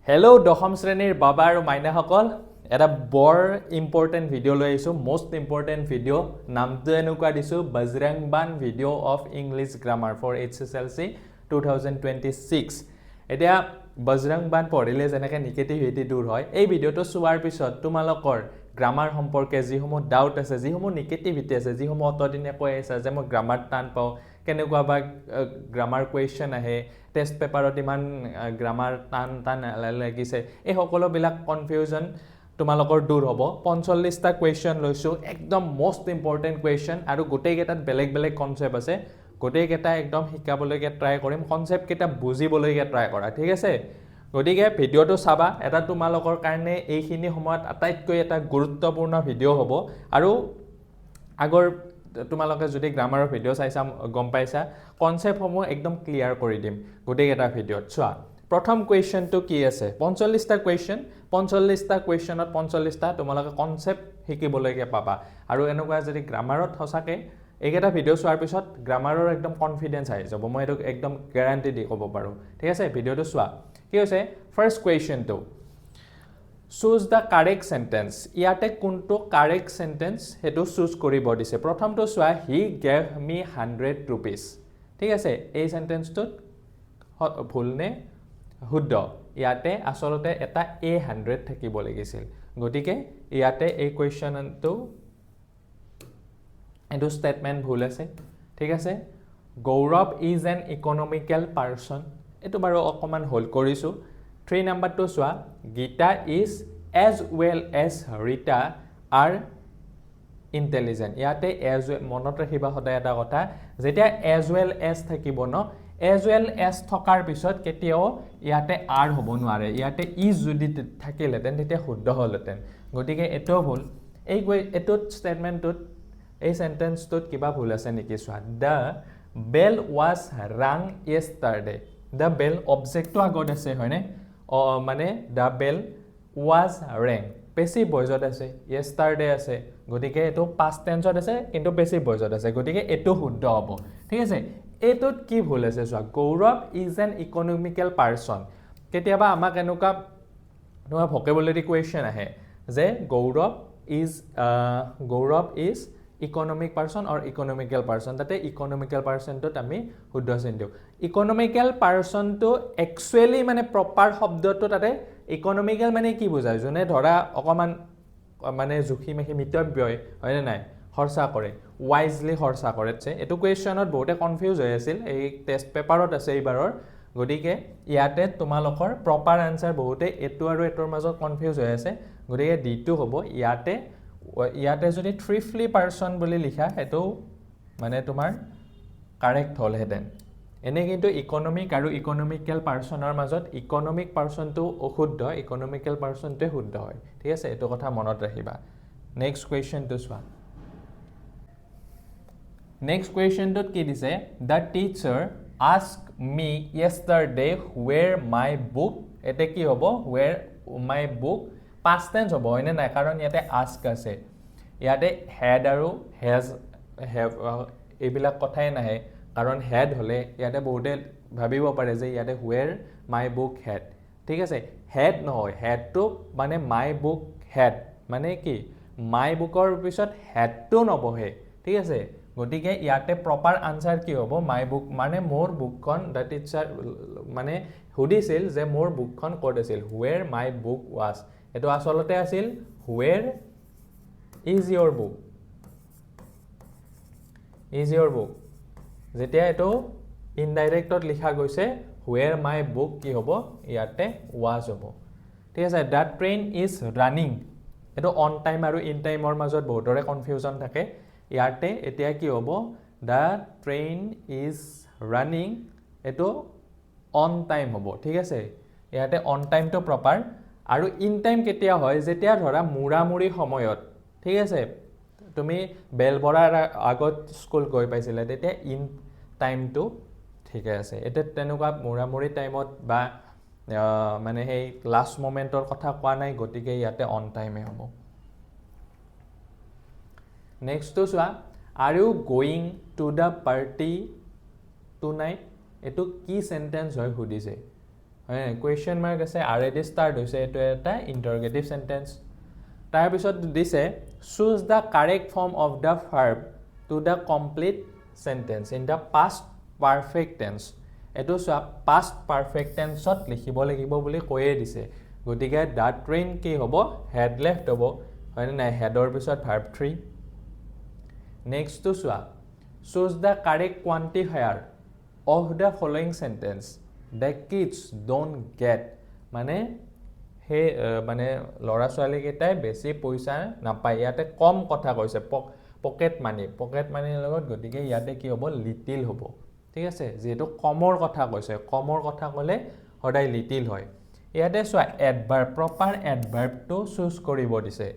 Hello' দশম শ্ৰেণীৰ বাবা আৰু মাইনাসকল এটা বৰ ইম্পৰ্টেণ্ট ভিডিঅ' লৈ আহিছোঁ মষ্ট ইম্পৰ্টেণ্ট ভিডিঅ' নামটো এনেকুৱা দিছোঁ বজৰং বান video' of English grammar for HSLC 2026 এতিয়া বজৰং বান পঢ়িলে যেনেকৈ নিগেটিভিটি দূৰ হয় এই ভিডিঅ'টো চোৱাৰ পিছত তোমালোকৰ গ্ৰামাৰ সম্পৰ্কে যিসমূহ ডাউট আছে যিসমূহ নিগেটিভিটি আছে যিসমূহ অতদিনে কৈ আছে যে মই গ্ৰামাৰ টান পাওঁ কেনেকুৱা বা গ্ৰামাৰ কুৱেশ্যন আহে টেষ্ট পেপাৰত ইমান গ্ৰামাৰ টান লাগিছে এই সকলোবিলাক কনফিউজন তোমালোকৰ দূৰ হ'ব 45টা কুৱেশ্যন লৈছোঁ একদম মষ্ট ইম্পৰ্টেণ্ট কুৱেশ্যন আৰু গোটেইকেইটাত বেলেগ বেলেগ কনচেপ্ট আছে গোটেইকেইটা একদম শিকাবলৈকে ট্ৰাই কৰিম কনচেপ্টকেইটা বুজিবলৈকে ট্ৰাই কৰা ঠিক আছে গতিকে ভিডিঅ'টো চাবা এটা তোমালোকৰ কাৰণে এইখিনি সময়ত আটাইতকৈ এটা গুৰুত্বপূৰ্ণ ভিডিঅ' হ'ব আৰু আগৰ তোমালোকে যদি গ্ৰামাৰৰ ভিডিঅ' চাইছা গম পাইছা কনচেপ্টসমূহ একদম ক্লিয়াৰ কৰি দিম গোটেইকেইটা ভিডিঅ'ত চোৱা প্ৰথম কুৱেশ্যনটো কি আছে 45টা কুৱেশ্যন 45টা কুৱেশ্যনত 45টা তোমালোকে কনচেপ্ট শিকিবলৈকে পাবা আৰু এনেকুৱা যদি গ্ৰামাৰত সঁচাকৈ এইকেইটা ভিডিঅ' চোৱাৰ পিছত গ্ৰামাৰৰ একদম কনফিডেঞ্চ আহি যাব মই এইটো একদম গেৰাণ্টি দি ক'ব পাৰোঁ ঠিক আছে ভিডিঅ'টো চোৱা কি হৈছে ফাৰ্ষ্ট কুৱেশ্যনটো চুজ দ্য কাৰেক্ট চেণ্টেন্স ইয়াতে কোনটো কাৰেক্ট চেণ্টেন্স সেইটো চুজ কৰিব দিছে প্ৰথমটো চোৱা হি গেভ মি 100 rupees ঠিক আছে এই চেণ্টেন্সটোত ভুলনে শুদ্ধ ইয়াতে আচলতে এটা A100 থাকিব লাগিছিল গতিকে ইয়াতে এই কুৱেশ্যনটো এইটো ষ্টেটমেণ্ট ভুল আছে ঠিক আছে Gaurav is an economical person এইটো বাৰু অকণমান হোল্ড কৰিছোঁ 3 নম্বৰটো চোৱা Gita is as well as Rita are intelligent ইয়াতে এজ মনত ৰাখিবা সদায় এটা কথা যেতিয়া এজ ৱেল এজ থাকিব ন এজ ৱেল এজ থকাৰ পিছত কেতিয়াও ইয়াতে আৰ হ'ব নোৱাৰে ইয়াতে ইজ যদি থাকিলেহেঁতেন তেতিয়া শুদ্ধ হ'লহেঁতেন গতিকে এইটোও ভুল এইটোত ষ্টেটমেণ্টটোত এই চেণ্টেন্সটোত কিবা ভুল আছে নেকি চোৱা দ্য বেল ৱাজ ৰাং য়েষ্টাৰডে দ্য বেল অবজেক্টটো আগত আছে হয়নে মানে the bell was Reng passive ভইচত আছে য়েষ্টাৰডে আছে গতিকে এইটো পাষ্ট টেন্সত আছে কিন্তু পেচিভ ভইচত আছে গতিকে এইটো শুদ্ধ হ'ব ঠিক আছে এইটোত কি ভুল আছে চোৱা Gaurav is an economical person কেতিয়াবা আমাক এনেকুৱা তোমাৰ ভকেবুলাৰী কুৱেশ্যন আহে যে Gaurav is economic person or economical person তাতে ইকনমিকেল পাৰ্চনটোত আমি শুদ্ধ চিন দিওঁ ইকনমিকেল পাৰ্চনটো একচুৱেলি মানে প্ৰপাৰ শব্দটো তাতে ইকনমিকেল মানে কি বুজায় যোনে ধৰা অকণমান মানে জুখি মাখি মিতব্যয় হয়নে নাই খৰচা কৰে ৱাইজলি খৰচা কৰে এইটো কুৱেশ্যনত বহুতে কনফিউজ হৈ আছিল এই টেষ্ট পেপাৰত আছে এইবাৰৰ গতিকে ইয়াতে তোমালোকৰ প্ৰপাৰ আনচাৰ বহুতে এইটো আৰু এইটোৰ মাজত কনফিউজ হৈ আছে গতিকে ডিটো হ'ব ইয়াতে যদি থ্ৰিফলি পাৰ্চন বুলি লিখা সেইটো মানে তোমাৰ কাৰেক্ট হ'লহেঁতেন এনে কিন্তু ইকনমিক আৰু ইকনমিকেল পাৰ্চনৰ মাজত ইকনমিক পাৰ্চনটো অশুদ্ধ ইকনমিকেল পাৰ্চনটোৱে শুদ্ধ হয় ঠিক আছে এইটো কথা মনত ৰাখিবা নেক্সট কুৱেশ্যনটো চোৱা নেক্সট কুৱেশ্যনটোত কি দিছে the teacher ask me yesterday where my book এতিয়া কি হ'ব where my book past tense হ'ব হয়নে নাই কাৰণ ইয়াতে আস্ক আছে ইয়াতে হেড আৰু হেভ এইবিলাক কথাই নাহে কাৰণ হেড হ'লে ইয়াতে বহুতে ভাবিব পাৰে যে ইয়াতে ৱেৰ মাই বুক হেড ঠিক আছে হেড নহয় হেডটো মানে মাই বুক হেড মানে কি মাই বুকৰ পিছত হেডটো নবহে ঠিক আছে গতিকে ইয়াতে প্ৰপাৰ আনচাৰ কি হ'ব মাই বুক মানে মোৰ বুকখন দ্য টিচাৰ মানে সুধিছিল যে মোৰ বুকখন ক'ত আছিল ৱেৰ মাই বুক ৱাজ এইটো আচলতে আছিল ৱেৰ ইজ ইয়ৰ বুক যেতিয়া এইটো ইনডাইৰেক্টত লিখা গৈছে ৱেৰ মাই বুক কি হ'ব ইয়াতে ৱাজ হ'ব ঠিক আছে দ্য ট্ৰেইন ইজ ৰানিং এইটো অন টাইম আৰু ইন টাইমৰ মাজত বহুতৰে কনফিউজন থাকে ইয়াতে এতিয়া কি হ'ব দ্য ট্ৰেইন ইজ ৰানিং এইটো অন টাইম হ'ব ঠিক আছে ইয়াতে অন টাইমটো প্ৰপাৰ আৰু ইন টাইম কেতিয়া হয় যেতিয়া ধৰা মূৰামূৰি সময়ত ঠিক আছে তুমি বেলবৰাৰ আগত স্কুল গৈ পাইছিলা তেতিয়া ইন টাইমটো ঠিকে আছে এতিয়া তেনেকুৱা মূৰামূৰি টাইমত বা মানে সেই লাষ্ট মমেণ্টৰ কথা কোৱা নাই গতিকে ইয়াতে অন টাইমে হ'ব নেক্সটটো চোৱা are you going to the party tonight এইটো কি চেণ্টেন্স হয় সুধিছে হয় কুৱেশ্যন মাৰ্ক আছে আলৰেডি ষ্টাৰ্ট হৈছে এইটো এটা ইণ্টাৰগেটিভ সেন্টেন্স তাৰপিছত দিছে choose the correct form of the verb to the complete sentence in the past perfect tense এইটো চোৱা পাষ্ট পাৰফেক্ট টেন্সত লিখিব লাগিব বুলি কৈয়ে দিছে গতিকে দ্য ট্ৰেইন কি হ'ব হেড লেফ্ট হ'ব হয়নে নাই হেডৰ পিছত ভাৰ্ব 3 নেক্সটটো চোৱা choose the correct quantifier of the following sentence the kids don't get মানে সেই মানে ল'ৰা ছোৱালীকেইটাই বেছি পইচা নাপায় ইয়াতে কম কথা কৈছে পকেট মানিৰ লগত গতিকে ইয়াতে কি হ'ব লিটিল হ'ব ঠিক আছে যেহেতু কমৰ কথা কৈছে কমৰ কথা ক'লে সদায় লিটিল হয় ইয়াতে চোৱা এডভাৰ্ব প্ৰপাৰ এডভাৰ্বটো চুজ কৰিব দিছে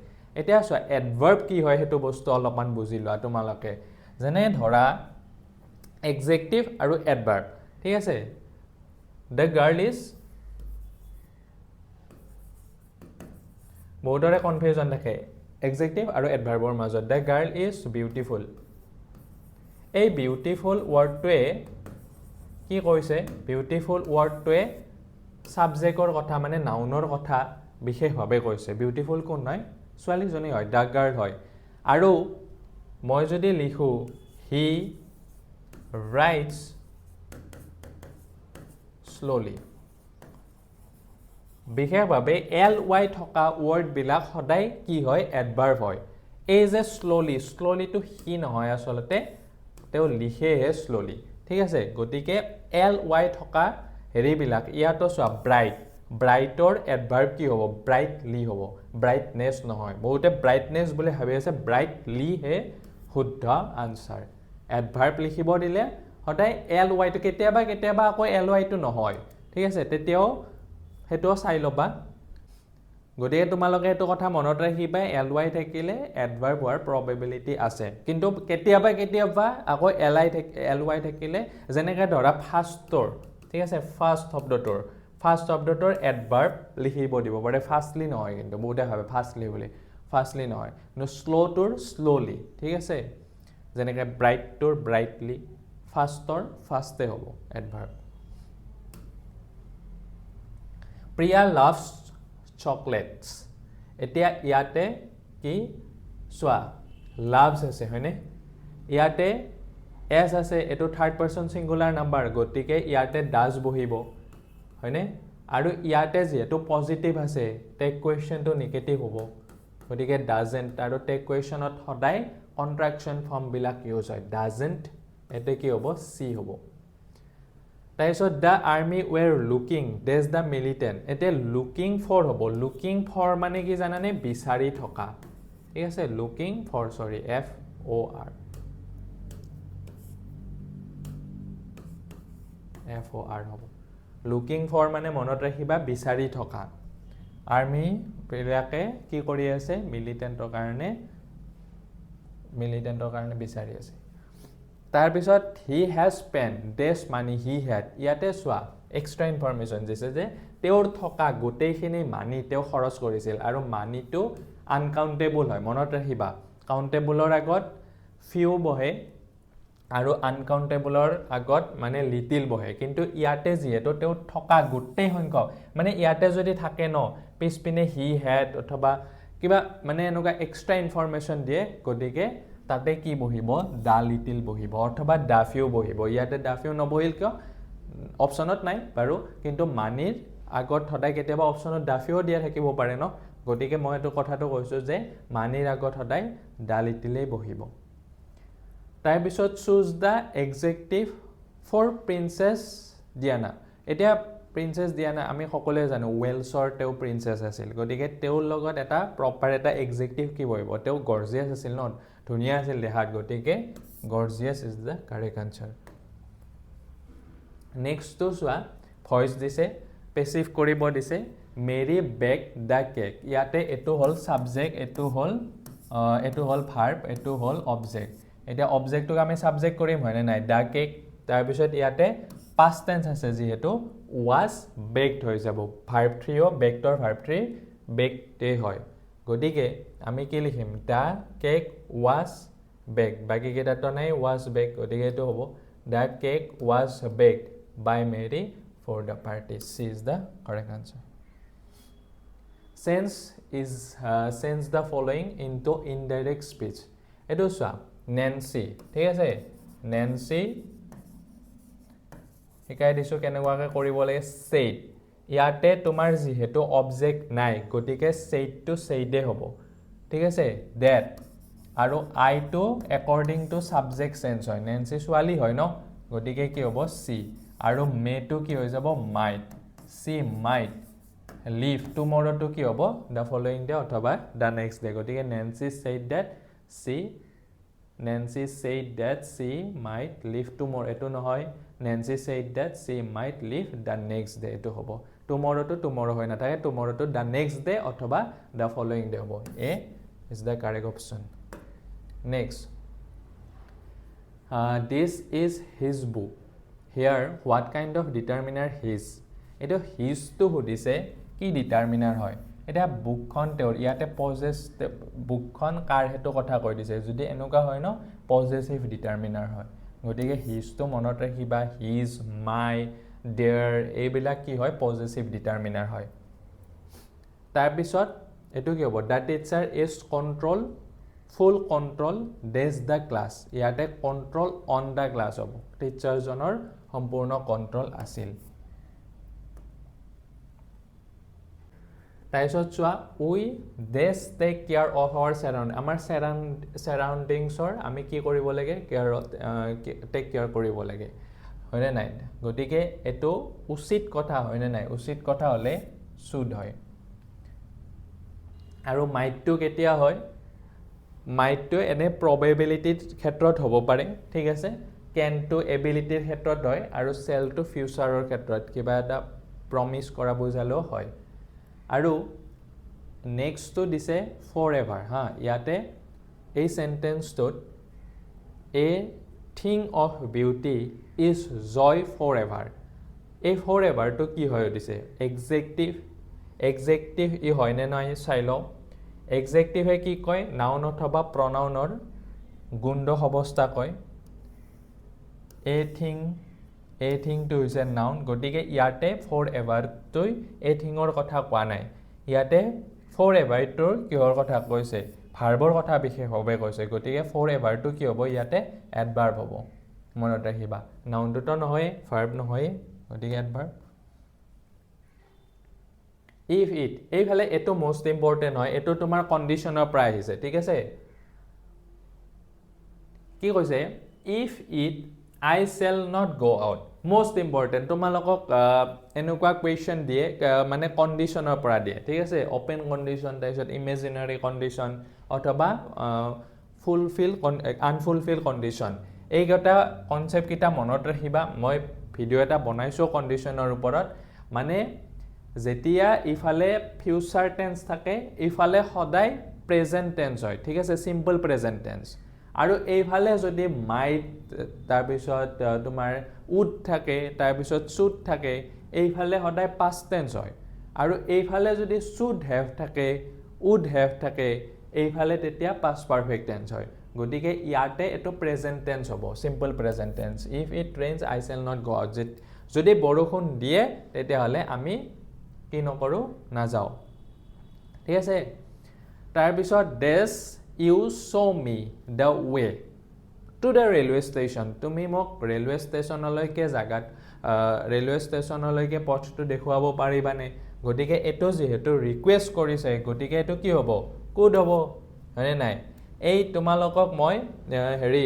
এতিয়া চোৱা এডভাৰ্ব কি হয় সেইটো বস্তু অলপমান বুজি লোৱা তোমালোকে যেনে ধৰা এডজেক্টিভ আৰু এডভাৰ্ব ঠিক আছে দ্য গাৰ্ল ইজ বহুতৰে কনফিউজন থাকে এডজেক্টিভ আৰু এডভাৰ্বৰ মাজত দ্য গাৰ্ল ইজ বিউটিফুল এই বিউটিফুল ৱৰ্ডটোৱে কি কৈছে বিউটিফুল ৱৰ্ডটোৱে সাবজেক্টৰ কথা মানে নাউনৰ কথা বিশেষভাৱে কৈছে বিউটিফুল কোন হয় ছোৱালীজনী হয় দ্য গাৰ্ল হয় আৰু মই যদি লিখো হি ৰাইটছ স্লোলি বিশেষভাৱে ly থকা ৱৰ্ডবিলাক সদায় কি হয় এডভাৰ্ব হয় এই যে স্লোলিটো হি নহয় আচলতে তেওঁ লিখেহে স্লোলি ঠিক আছে গতিকে ly থকা হেৰিবিলাক ইয়াতো চোৱা ব্ৰাইটৰ এডভাৰ্ব কি হ'ব ব্ৰাইটলি হ'ব ব্ৰাইটনেছ নহয় বহুতে ব্ৰাইটনেছ বুলি ভাবি আছে ব্ৰাইটলি হে শুদ্ধ আনসাৰ এডভাৰ্ব লিখিব দিলে সদায় lyটো কেতিয়াবা আকৌ lyটো নহয় ঠিক আছে তেতিয়াও হেটো চাই লবা গতিকে তোমালোকে এটো কথা মনত ৰাখিবা ly থাকিলে এডভাৰ্ব হোৱাৰ প্ৰবাবিলিটি আছে কিন্তু কেতিয়াবা আকৌ ly থাকিলে যেনেকৈ ধৰা ফাৰ্ষ্টৰ ঠিক আছে ফাৰ্ষ্ট শব্দটোৰ এডভাৰ্ব লিখিব দিব পাৰে ফাৰ্ষ্টলি নহয় কিন্তু বহুতে ভাবে ফাৰ্ষ্টলি নহয় কিন্তু স্লোটোৰ স্লোলি ঠিক আছে যেনেকৈ ব্ৰাইটটোৰ ব্ৰাইটলি ফাৰ্ষ্টৰ ফাৰ্ষ্টে হ'ব এডভাৰ্ব প্ৰিয়া লাভছ চকলেটছ এতিয়া ইয়াতে কি চোৱা লাভছ আছে হয়নে ইয়াতে এছ আছে এটো থাৰ্ড পাৰ্সন সিঙ্গুলাৰ নাম্বাৰ গতিকে ইয়াতে ডাজ বহিব হয়নে আৰু ইয়াতে যেহেতু পজিটিভ আছে টেক কুৱেশ্যনটো নেগেটিভ হ'ব গতিকে ডাজেন্ট আৰু টেক কুৱেশ্যনত সদায় কন্ট্ৰাকশন ফৰ্ম বিলাক ইউজ হয় ডাজেন্ট এতে কি হ'ব সি হ'ব তাৰপিছত the army wear looking days the militant এতিয়া লুকিং ফৰ হ'ব লুকিং ফৰ মানে কি জানানে বিচাৰি থকা ঠিক আছে লুকিং ফৰ সৰি FOR হ'ব লুকিং ফৰ মানে মনত ৰাখিবা বিচাৰি থকা আৰ্মি বিলাকে কি কৰি আছে মিলিটেণ্টৰ কাৰণে বিচাৰি আছে তাৰ পিছত he has spent this money he had ইয়াতে চোৱা এক্সট্ৰা ইনফৰমেশন দিছে যে তেওঁৰ থকা গোটেইখিনি মানি তেওঁ খৰচ কৰিছিল আৰু মানিটো আনকাউন্টেবল হয় মনত ৰাখিবা কাউন্টেবলৰ আগত ফিউ বহে আৰু আনকাউন্টেবলৰ আগত মানে লিটিল বহে কিন্তু ইয়াতে যেহেতু তেওঁ থকা গোটেই সংখ্যক মানে ইয়াতে যদি থাকে ন পিছপিনে হি হ্যাড অথবা কিবা মানে এনেকুৱা এক্সট্ৰা ইনফৰমেশন দিয়ে গতিকে তাতে কি বহিব দা লিটিল বহিব অথবা দা ফিউ বহিব ইয়াতে দা ফিউ নবহিল কিয় অপচনত নাই বাৰু কিন্তু মানিৰ আগত সদায় কেতিয়াবা অপচনত দা ফিউ দিয়া থাকিব পাৰে ন গতিকে মই এটো কথাটো কৈছো যে মানিৰ আগত সদায় দা লিটিলেই বহিব তাৰ পিছত choose the adjective for princess Diana এতিয়া প্ৰিন্সেছ ডিয়ানা আমি সকলোৱে জানো ওয়েলছৰ তেও প্ৰিন্সেছ আছিল গতিকে তেওঁৰ লগত এটা প্ৰপাৰ এটা এডজেক্টিভ কি বহিব তেও গৰ্জিয়াছ আছিল ন ধুনিয়া আছিল দেখাত গতিকে gorgeous is the correct answer next two চোৱা ভয়েস দিছে পেসিভ কৰিব দিছে মেৰি বেক দা কেক ইয়াতে এটো হল সাবজেক্ট এটো হল ভাৰ্ব এটো হল অবজেক্ট এটা অবজেক্টক আমি সাবজেক্ট কৰিম হয়নে নাই দা কেক তাৰ পিছত ইয়াতে past tense আছে যেহেতু was baked হৈ যাব verb 3 ও বেকডৰ verb 3 baked হয় গতিকে আমি কি লিখিম দা কেক was baked বাকি কেইটাটো নাই was baked গতিকে এটো হ'ব দা cake was baked by Mary for the parties. C is the correct answer. Sense the following into indirect speech. Eto swa Nancy, thik ase Nancy hikai disu keneguake koribo lage said. Iate tomar jihetu object nai gotike said to said e hobo. Thik ase that aru I to according to subject sense hoy. Nancy swali hoy no gotike ki hobo she. Aru may to ki hoy jabo might. She might leave tomorrow to ki hobo the following day othoba the next day. Gotike Nancy said that she might leave tomorrow. Eto no hoy Nancy said that she might leave the next day. Eto hobo tomorrow to tomorrow hoy na thake tomorrow to the next day othoba the following day hobo. A is the correct option. Next, this is his book. Here what kind of determiner his? Eto his to hodise ki determiner hoy. Eta book khon teor iate possess book khon kar hetu kotha koi dise jodi enuka hoy no possessive determiner hoy. Gotike his to monot rakhiba his, my, their ebila ki hoy possessive determiner hoy. Tar bisot etu ki hobo the teacher is full control dash the class. Iate control on the class hobo. Teacher jonor সম্পূর্ণ control asil. Taisot chua we this take care of our surroundings or ami ki koribo lage take care koribo lage hoine nai gotike eto usit kotha hoine nai usit kotha hole should hoy aru might to ketia hoy might to ene probability khetrot hobo pare thik ase can to ability khetrot hoy aru shall to future or khetrot kiba eta promise kora bujalo hoy. Aru next to dise forever ha iate a sentence to a thing of beauty is joy forever. A forever to ki hoy dise adjective I hoy ne nai sailo adjective ki koy noun othoba pronoun or gundo hobosta koy. A thing to is a noun gotike iate forever to a thing or kotha kwa nai iate forever to kihor kotha koise verbor kotha bikhe hobe koise gotike forever to ki hobo iate adverb hobo monot rakhiba noun to no hoy verb no hoy gotike adverb. If it ei phale eto most important hoy eto tomar conditioner pra ahise thik ase ki koise if it I shall not go out. Most important tomalokok enukwa question die mane conditioner pora die thik ase open condition taisot imaginary condition othoba unfulfilled condition ei gota concept kita monot rakhiba moi video eta banaiso conditioner uporot mane jetia ifale future tense thake ifale hodai present tense hoy thik ase simple present tense. Aru ei phale jodi might tar bisot tomar would thake tar bisot should thake ei phale hodai past tense hoy aru ei phale jodi should have thake would have thake ei phale tetia past perfect tense hoy gotike iate eto present tense hobo simple present tense. If it rains I shall not go out. Jodi borokhon die tetia hole ami ki nokoru na jao thik ase. Tar bisot this you show me the way to the railway station. Tumi mok railway station aloike jagat railway station aloike poth to dekhuabo paribane gotike eto jehetu request korise gotike eto ki hobo could hobo hone nai ei tumalokok moi heri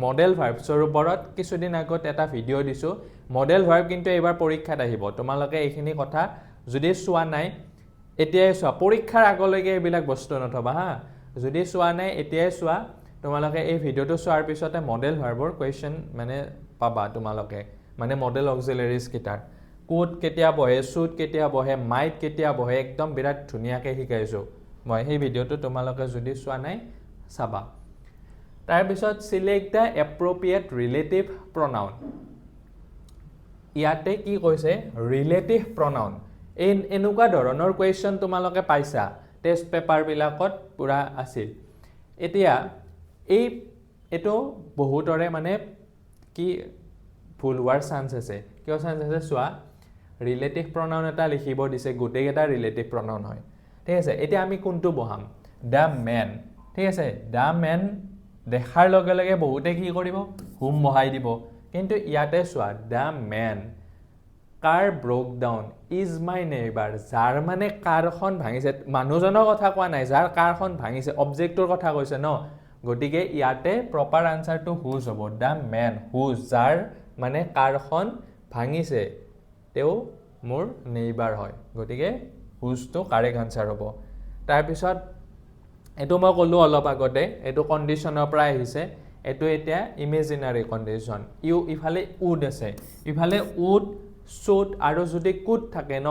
model verbs or uporot kisudin agot eta video disu model verb kintu ebar porikhat ahibo tumaloke ekhini kotha jodi swa nai etia swa porikhar agologe ebilak bostu nothoba ha যদি সোয়া নাই এতিয়াই সোয়া তোমালোকে এই ভিডিওটো সোৱাৰ পিছতে model ভাৰ্বৰ question মানে পাবা তোমালোকে মানে মডেল অক্সিলাৰিজ কিটাৰ কোড কেতিয়া বহে শুড কেতিয়া বহে মাইট কেতিয়া বহে একদম বিৰাট ধুনিয়াকে শিকাইছো মই এই ভিডিওটো তোমালোকে যদি সোৱা নাই চাবা তাৰ পিছত সিলেক্ট দা এপ্ৰোপ্ৰিয়েট ৰিলেটিভ প্ৰনাউন ইয়াতে কি কৈছে ৰিলেটিভ প্ৰনাউন এনুকা ধৰণৰ কোৱেশ্চন তোমালোকে পাইছা টেষ্ট পেপাৰ বিলাকত পুৰা আছিল এতিয়া এই এটো বহুতৰে মানে কি ভুল হোৱাৰ চান্স আছে কিয় চান্স আছে চোৱা ৰিলেটিভ প্ৰনাউন এটা লিখিব দিছে গোটেইকেইটা ৰিলেটিভ প্ৰনাউন হয় ঠিক আছে এতিয়া আমি কোনটো বহাম দ্য মেন ঠিক আছে দ্য মেন দেখাৰ লগে লগে বহুতে কি কৰিব হুম বহাই দিব কিন্তু ইয়াতে চোৱা the man car broke down is my neighbour যাৰ মানে কাৰখন ভাঙিছে মানুহজনৰ কথা কোৱা নাই যাৰ কাৰখন ভাঙিছে অবজেক্টৰ কথা কৈছে ন গতিকে ইয়াতে প্ৰপাৰ আনসাৰটো হুজ হ'ব দ্য মেন হুজ যাৰ মানে কাৰখন ভাঙিছে তেও মোৰ নেইবাৰ হয় গতিকে হুজটো কাৰেক্ট আনসাৰ হ'ব তাৰপিছত এটো মই ক'লো অলপ আগতে এটো কন্ডিশনৰ পৰা আহিছে এটো এতিয়া ইমেজিনাৰী কন্ডিশন ইউ ইফালে উড আছে ইফালে উড শুড আৰু যদি কুড থাকে ন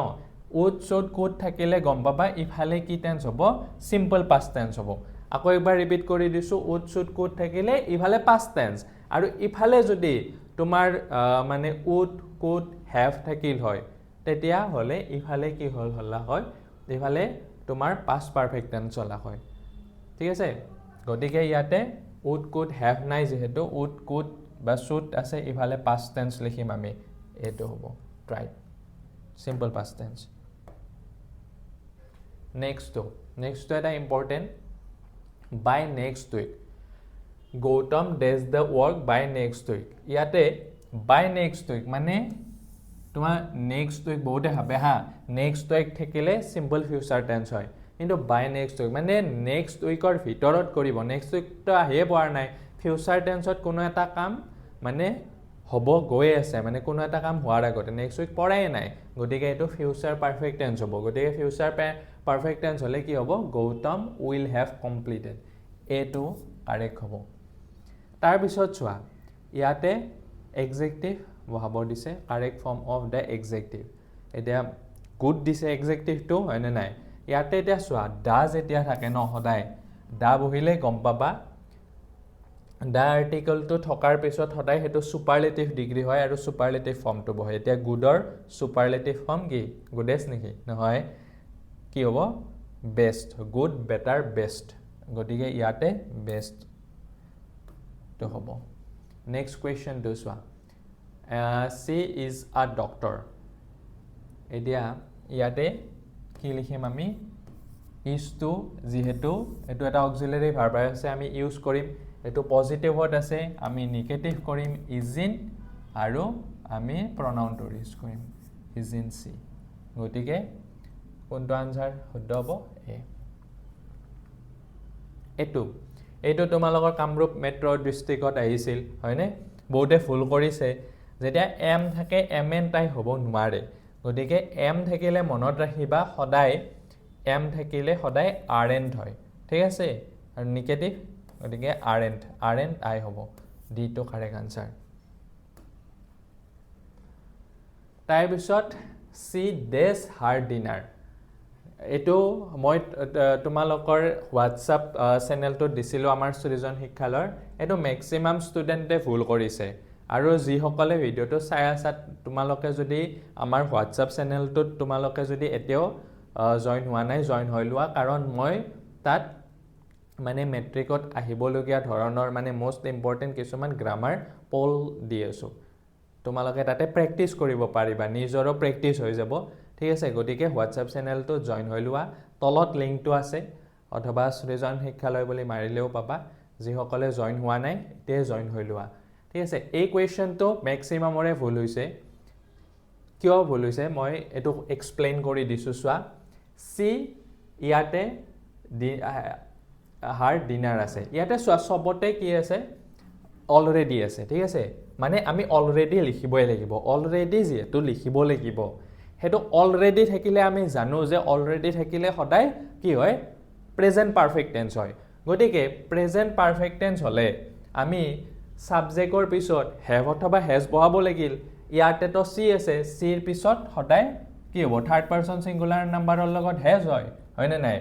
উড শুড কুড থাকিলে গম পাবা ইফালে কি টেন্স হ'ব সিম্পল পাস্ট টেন্স হ'ব আকৌ একবাৰ ৰিপিট কৰি দিছো উড শুড কুড থাকিলে ইফালে পাস্ট টেন্স আৰু ইফালে যদি তোমাৰ মানে উড কুড হ্যাভ থাকিল হয় তেতিয়া হলে ইফালে কি হলা হয় ইফালে তোমাৰ পাস্ট পারফেক্ট টেন্স চলা হয় ঠিক আছে গতিকে ইয়াতে উড কুড হ্যাভ নাই যেহেতু উড কুড বা শুড আছে ইফালে পাস্ট টেন্স লিখিম আমি এটো হ'ব right simple past tense next এটা important by next week Gautam does the work by next week ইয়াতে by next week মানে তোমার next week বহুতে ভাবে হা next week থাকিলে simple future tense হয় কিন্তু by next week মানে next weekৰ ভিতৰত কৰিব next week তো আহিয়ে পোৱাৰ নাই future tenseত কোনো এটা কাম মানে হব গৈ আছে মানে কোনো এটা কাম হোৱাৰ আগতে নেক্সট উইক পৰাই নাই গতিকে এটো ফিউচাৰ পাৰফেক্ট টেন্স হ'ব গতিকে ফিউচাৰ পারফেক্ট টেন্স হলে কি হ'ব গৌতম উইল হ্যাভ কমপ্লিটেড এটো কারেক্ট হ'ব তাৰ পিছত চোৱা ইয়াতে এডজেক্টিভ বহাব দিছে correct form of the adjective এটা গুড দিছে এডজেক্টিভটো হয়নে নাই ইয়াতে এটা চোৱা ডাজ এতিয়া থাকে ন সদায় দা বহিলে গম পাবা দা আৰ্টিকল তো থকাৰ পিছত সদায় হেতু সুপাৰলেটিভ ডিগ্ৰী হয় আৰু সুপাৰলেটিভ ফৰ্মটো বহে এতিয়া গুডৰ সুপাৰলেটিভ ফৰ্ম কি গুডেষ্ট নেকি নহয় কি হ'ব বেষ্ট গুড বেটাৰ বেষ্ট গতিকে ইয়াতে বেষ্ট তো হ'ব নেক্সট কোৱেশ্চন তো চোৱা সি ইজ আ ডক্টৰ এতিয়া ইয়াতে কি লিখিম আমি ইজ টু যেহেতু এটো এটা অক্সিলাৰি ভাৰ্ব আছে আমি ইউজ কৰিম এটো পজিটিভত আছে আমি নেগেটিভ কৰিম ইজ ইন আৰু আমি প্ৰনাউনটো ইউজ কৰিম ইজ ইন সি গতিকে কোনটো আনসাৰ শুদ্ধ হ'ব এটো তোমালোকৰ কামৰূপ মেট্ৰ ডিস্ট্ৰিক্টত আহিছিল হয়নে বহুতে ভুল কৰিছে যেতিয়া এম থাকে এম এন টাই হ'ব নোৱাৰে গতিকে এম থাকিলে মনত ৰাখিবা সদায় এম থাকিলে সদায় আৰ এন হয় ঠিক আছে আৰু নেগেটিভ গতিকে আৰ এন আই হ'ব ডি টু কাৰেক্ট আনসাৰ তাৰ পিছত সি ডেজ হাৰ ডিনাৰ এটো মই তোমালোকৰ হোৱাটসঅ্যাপ চেনেলটো দিছিলো আমাৰ সৃজন শিক্ষালয়ৰ এটো ম্যাক্সিমাম ষ্টুডেন্টে ভুল কৰিছে আৰু যি সকলে ভিডিওটো চাই আছে তোমালোকে যদি আমাৰ হোৱাটসঅ্যাপ চেনেলটোত তোমালোকে যদি এতিয়াও জয়েন হোৱা নাই জয়েন হৈ লোৱা কাৰণ মই তাত মানে মেট্ৰিকত আহিবলগীয়া ধৰণৰ মানে মোস্ট ইম্পৰ্টেন্ট কিছুমান গ্ৰামাৰ পল দি আছো তোমালোকে তাতে প্ৰেক্টিস কৰিব পাৰিবা নিজৰো প্ৰেক্টিস হৈ যাব ঠিক আছে গতিকে হোৱাটসঅ্যাপ চেনেলটো জয়েন হৈ লোৱা তলত লিংকটো আছে অথবা সৃজন শিক্ষালয় বুলি মাৰিলেও পাবা যি সকলে জয়েন হোৱা নাই তে জয়েন হৈ লোৱা ঠিক আছে এই কোৱেশ্চনটো ম্যাক্সিমামৰে ভুল হৈছে কিয় ভুল হৈছে মই এটো এক্সপ্লেইন কৰি দিছো চোৱা সি ইয়াতে হাৰ ডিনাৰ আছে ইয়াতে চোৱা সবতে কি আছে অলৰেডি আছে ঠিক আছে মানে আমি অলৰেডি লিখিবই লাগিব অলৰেডি যেটো লিখিব লাগিব হেতু অলৰেডি থাকিলে আমি জানো যে অলৰেডি থাকিলে সদায় কি হয় প্ৰেজেন্ট পাৰফেক্ট টেন্স হয় গতিকে প্ৰেজেন্ট পাৰফেক্ট টেন্স হলে আমি সাবজেক্টৰ পিছত হ্যাভ অথবা হ্যাজ বহাব লাগিল ইয়াতে তো সি আছে সিৰ পিছত সদায় কি হ'ব থাৰ্ড পাৰসন সিঙ্গুলাৰ নাম্বাৰৰ লগত হ্যাজ হয় না নাই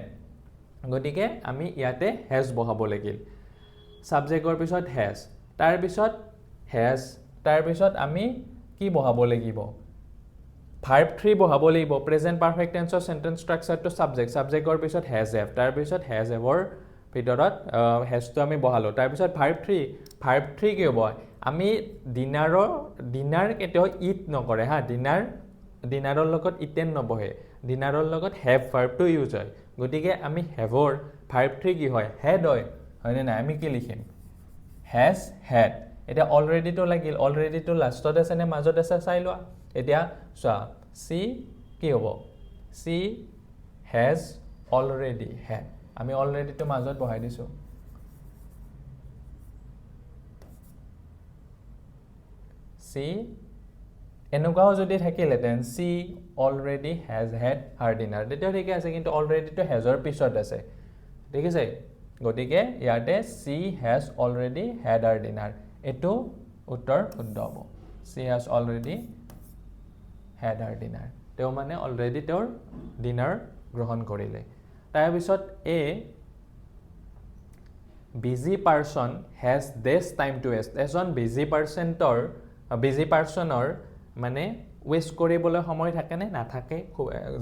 গতিকে আমি ইয়াতে হ্যাজ বহাব লাগিল সাবজেক্টৰ পিছত হ্যাজ তাৰ পিছত হ্যাজ তাৰ পিছত আমি কি বহাব লাগিব ভাৰ্ব 3 বহাব লাগিব প্ৰেজেন্ট পাৰফেক্ট টেন্সৰ সেন্টেন্স স্ট্ৰাকচাৰটো সাবজেক্টৰ পিছত হ্যাজ হ্যাভ তাৰ পিছত হ্যাজ হ্যাভৰ ভিতৰত হ্যাজটো আমি বহালো তাৰ পিছত ভাৰ্ব 3 কি হ'ব আমি ডিনাৰ কেতিয়াও ইট নকৰে হা ডিনাৰৰ লগত ইটেন নবহে ডিনাৰৰ লগত হেভ ভাৰ্বটো ইউজ হয় গতিকে আমি হেভৰ ভাৰ্ব 3 কি হয় হেড হয় হয়নে নাই আমি কি লিখিম হেজ হেড এতিয়া অলৰেডিটো লাগিল অলৰেডিটো লাষ্টত আছে নে মাজত আছে চাই লোৱা এতিয়া চোৱা সি কি হ'ব সি হেজ অলৰেডি হেড আমি অলৰেডিটো মাজত বহাই দিছোঁ সি এনেকুৱাও যদি থাকিলেহেঁতেন she already has had her dinner তেতিয়াও ঠিকে আছে কিন্তু অলৰেডিটো হেজৰ পিছত আছে ঠিক আছে গতিকে ইয়াতে she has already had her dinner এইটো উত্তৰ শুদ্ধ হ'ব she has already had her dinner তেওঁ মানে অলৰেডি তেওঁৰ ডিনাৰ গ্ৰহণ কৰিলে তাৰপিছত a busy person has less time to waste এজন বিজি পাৰ্চনৰ মানে ৱেষ্ট কৰিবলৈ সময় থাকেনে নাথাকে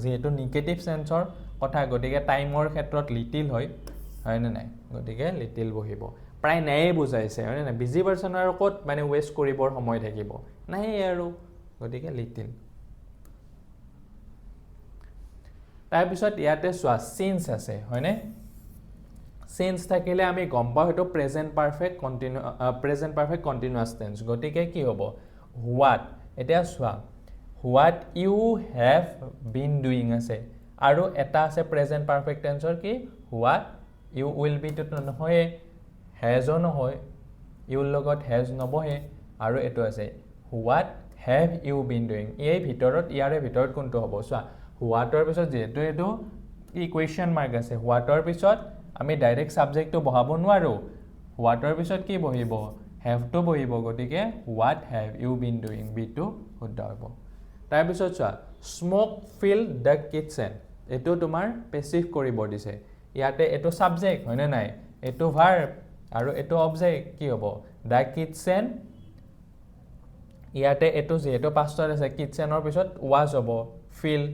যিহেতু নিগেটিভ চেন্সৰ কথা গতিকে টাইমৰ ক্ষেত্ৰত লিটিল হয়নে নাই গতিকে লিটিল বহিব প্ৰায় নায়ে বুজাইছে হয়নে নাই বিজি পাৰ্চনৰ ক'ত মানে ৱেষ্ট কৰিবৰ সময় থাকিব নাই আৰু গতিকে লিটিল তাৰপিছত ইয়াতে চোৱা চিন্স আছে হয়নে চিন্স থাকিলে আমি গম পাওঁ সেইটো প্ৰেজেণ্ট পাৰফেক্ট কণ্টিনিউৱাছ টেন্স গতিকে কি হ'ব হোৱাট এতিয়া চোৱা what U have been doing আছে আৰু এটা আছে প্ৰেজেণ্ট পাৰফেক্ট টেন্সৰ কি হোৱাট ইউ উইল বিটোতো নহয় হেজো নহয় ইউৰ লগত হেজ নবহে আৰু এইটো আছে what have you been doing ইয়াৰে ভিতৰত কোনটো হ'ব চোৱা হোৱাটৰ পিছত যিহেতু এইটো কি কুৱেশ্যন মাৰ্ক আছে হোৱাটৰ পিছত আমি ডাইৰেক্ট ছাবজেক্টটো বহাব নোৱাৰোঁ হোৱাটৰ পিছত কি বহিব হেভটো বহিব গতিকে what have you been doing বিটো শুদ্ধ হ'ব তাৰপিছত চোৱা স্মক ফিল দ্য কিটচেন এইটো তোমাৰ পেচিভ কৰিব দিছে ইয়াতে এইটো ছাবজেক্ট হয়নে নাই এইটো ভাৰ্ব আৰু এইটো অবজেক্ট কি হ'ব দ্য কিটচেন ইয়াতে এইটো যিহেতু পাষ্টত আছে কিটচেনৰ পিছত ৱাজ হ'ব ফিল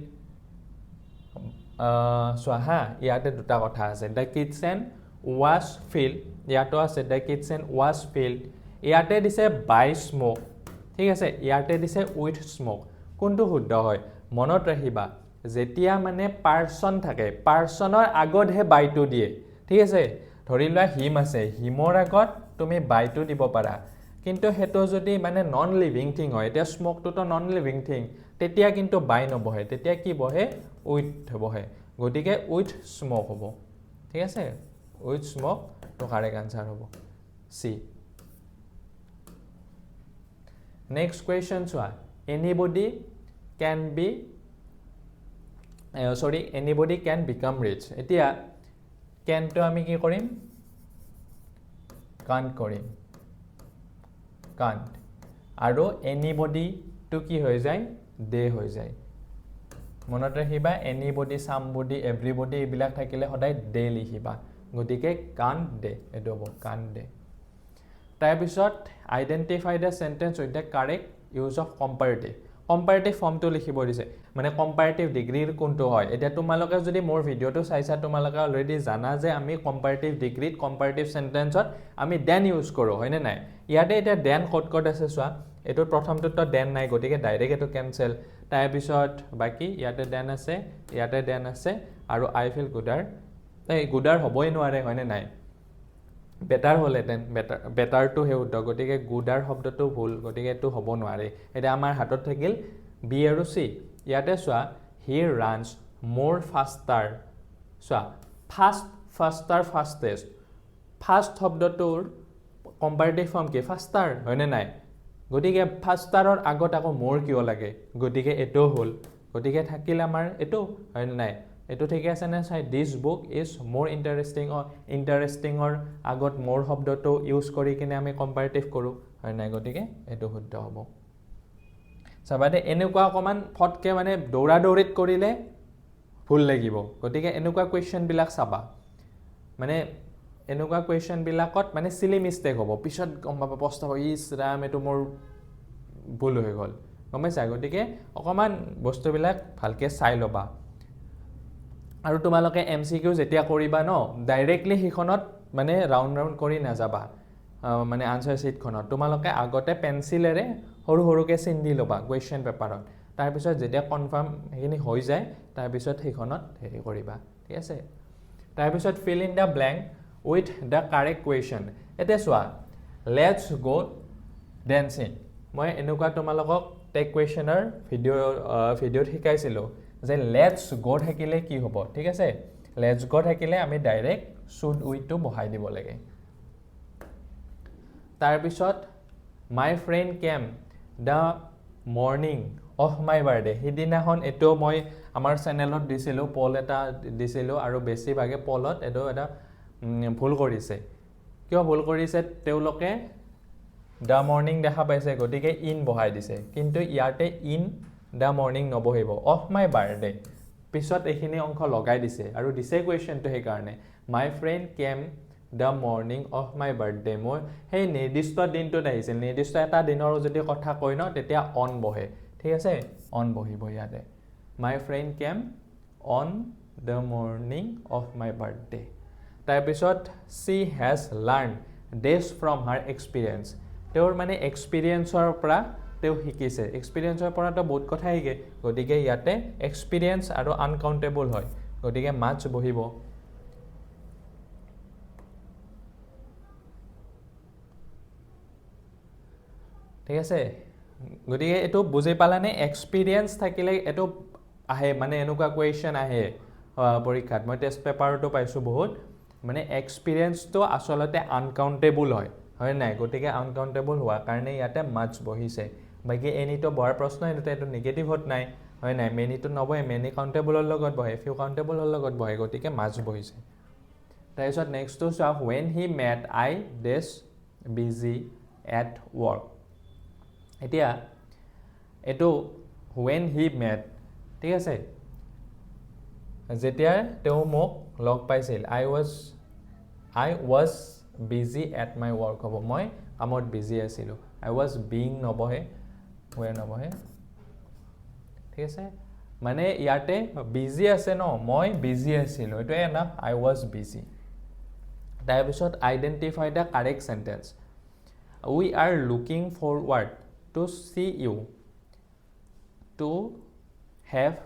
চোৱা হা ইয়াতে দুটা কথা আছে দ্য কিটচেন ৱাজ ফিল ইয়াতো আছে দ্য কিটচেন ৱাজ ফিল ইয়াতে দিছে বাই স্মক ঠিক আছে ইয়াতে দিছে উইথ স্মক কোনটো শুদ্ধ হয় মনত ৰাখিবা যেতিয়া মানে পাৰ্চন থাকে পাৰ্চনৰ আগতহে বাইটো দিয়ে ঠিক আছে ধৰি লোৱা হিম আছে হিমৰ আগত তুমি বাইটো দিব পাৰা কিন্তু সেইটো যদি মানে নন লিভিং থিং হয় এতিয়া স্মকটোতো নন লিভিং থিং তেতিয়া কিন্তু বাই নবহে তেতিয়া কি বহে উইথ বহে গতিকে উইথ স্মক হ'ব ঠিক আছে উইথ স্মক তো কাৰেক্ট আনসাৰ হ'ব সি নেক্সট কুৱেশ্যন চোৱা এনিবডি কেন বিকাম ৰিচ এতিয়া কেনটো আমি কি কৰিম কাণ্ট কৰিম কাণ্ট আৰু এনিবডিটো কি হৈ যায় দে হৈ যায় মনত ৰাখিবা এনিবডি সামবডি এভৰিবডি এইবিলাক থাকিলে সদায় দে লিখিবা গতিকে কাণ্ট দে এইটো হ'ব কাণ্ট দে তাৰপিছত identify the sentence with the correct use of comparative ফৰ্মটো লিখিব দিছে মানে কম্পাৰেটিভ ডিগ্ৰীৰ কোনটো হয় এতিয়া তোমালোকে যদি মোৰ ভিডিঅ'টো চাইছা তোমালোকে অলৰেডি জানা যে আমি কম্পাৰেটিভ ডিগ্ৰীত কম্পাৰেটিভ চেণ্টেন্সত আমি দেন ইউজ কৰোঁ হয়নে নাই ইয়াতে এতিয়া দেন ক'ত আছে চোৱা এইটো প্ৰথমটোতো দেন নাই গতিকে ডাইৰেক্ট এইটো কেনচেল তাৰপিছত বাকী ইয়াতে দেন আছে আৰু আই ফিল গুডাৰ হ'বই নোৱাৰে হয়নে নাই বেটাৰ হ'লহেঁতেন বেটাৰটো সেই শুদ্ধ গতিকে গুডাৰ শব্দটো ভুল গতিকে এইটো হ'ব নোৱাৰে এতিয়া আমাৰ হাতত থাকিল বি আৰু চি ইয়াতে চোৱা হি ৰানছ মোৰ ফাষ্টাৰ চোৱা ফাষ্টেষ্ট ফাষ্ট শব্দটোৰ কম্পাৰেটিভ ফৰ্ম কি ফাষ্টাৰ হয়নে নাই গতিকে ফাষ্টাৰৰ আগত আকৌ মোৰ কিয় লাগে গতিকে এইটো হ'ল গতিকে থাকিল আমাৰ এইটো হয়নে নাই এইটো ঠিকে আছে নে চাই দিছ বুক ইজ মোৰ ইণ্টাৰেষ্টিঙৰ আগত মোৰ শব্দটো ইউজ কৰি কিনে আমি কম্পাৰেটিভ কৰোঁ হয় নাই গতিকে এইটো শুদ্ধ হ'ব চাবা দে এনেকুৱা অকণমান ফটকৈ মানে দৌৰিত কৰিলে ভুল লাগিব গতিকে এনেকুৱা কুৱেশ্যনবিলাক চাবা মানে এনেকুৱা কুৱেশ্যনবিলাকত মানে চিলি মিষ্টেক হ'ব পিছত গম পাব পস্তাব ইছ ৰাম এইটো মোৰ ভুল হৈ গ'ল গম পাইছা গতিকে অকণমান বস্তুবিলাক ভালকৈ চাই ল'বা আৰু তোমালোকে MCQ যেতিয়া কৰিবা ন ডাইৰেক্টলি সেইখনত মানে ৰাউণ্ড কৰি নাযাবা মানে আনসাৰ ছিটখনত তোমালোকে আগতে পেঞ্চিলেৰে সৰু সৰুকৈ চিন দি ল'বা কুৱেশ্যন পেপাৰত তাৰপিছত যেতিয়া কনফাৰ্ম সেইখিনি হৈ যায় তাৰপিছত সেইখনত হেৰি কৰিবা ঠিক আছে তাৰপিছত fill in the blank with the correct question এতিয়া চোৱা লেটছ গ' ডেন্সিং মই এনেকুৱা তোমালোকক টেক কুৱেশ্যনৰ ভিডিঅ'ত শিকাইছিলোঁ যে লেটছ গ' থাকিলে কি হ'ব ঠিক আছে লেটছ গ' থাকিলে আমি ডাইৰেক্ট শুড উইথটো বহাই দিব লাগে তাৰপিছত মাই friend came the morning of my birthday সিদিনাখন এইটো মই আমাৰ চেনেলত দিছিলোঁ পল এটা দিছিলোঁ আৰু বেছিভাগে পলত এইটো এটা ভুল কৰিছে কিয় ভুল কৰিছে তেওঁলোকে দ্য মৰ্ণিং দেখা পাইছে গতিকে ইন বহাই দিছে কিন্তু ইয়াতে ইন দ্য মৰ্ণিং নবহিব অফ মাই বাৰ্থডে পিছত এইখিনি অংশ লগাই দিছে আৰু দিছে কুৱেশ্যনটো সেইকাৰণে my friend came the morning of my birthday মই সেই নিৰ্দিষ্ট দিনটোত আহিছিল নিৰ্দিষ্ট এটা দিনৰ যদি কথা কয় ন তেতিয়া অন বহে ঠিক আছে অন বহিব ইয়াতে my friend came on the morning of my birthday তাৰপিছত she has learned from her experience তেওঁৰ মানে এক্সপিৰিয়েঞ্চৰ পৰা তেওঁ শিকিছে এক্সপিৰিয়েঞ্চৰ পৰাতো বহুত কথা শিকে গতিকে ইয়াতে এক্সপিৰিয়েঞ্চ আৰু আনকাউণ্টেবল হয় গতিকে মাছ বহিব ঠিক আছে গতিকে এইটো বুজি পালানে এক্সপিৰিয়েঞ্চ থাকিলে এইটো আহে মানে এনেকুৱা কুৱেশ্যন আহে পৰীক্ষাত মই টেষ্ট পেপাৰতো পাইছোঁ বহুত মানে এক্সপিৰিয়েঞ্চটো আচলতে আনকাউণ্টেবল হয় নাই গতিকে আনকাউণ্টেবল হোৱাৰ কাৰণে ইয়াতে মাছ বহিছে বাকী এনিটো বহাৰ প্ৰশ্ন এইটো নিগেটিভত নাই হয় নাই মেনিটো নবহে মেনি কাউণ্টেবলৰ লগত বহে ফিউ কাউণ্টেবলৰ লগত বহে গতিকে মাছ বহিছে তাৰপিছত নেক্সটটো চোৱা when he met I was busy at work এতিয়া এইটো ৱেন হি মেট ঠিক আছে যেতিয়া তেওঁ মোক লগ পাইছিল I was busy at my work হ'ব মই কামত বিজি আছিলোঁ আই ৱাজ বিং নবহে ৱে নবহে ঠিক আছে মানে ইয়াতে বিজি আছে ন মই বিজি আছিলোঁ এইটোৱে না আই ৱাজ বিজি তাৰপিছত identify the correct sentence we are looking forward to see you to have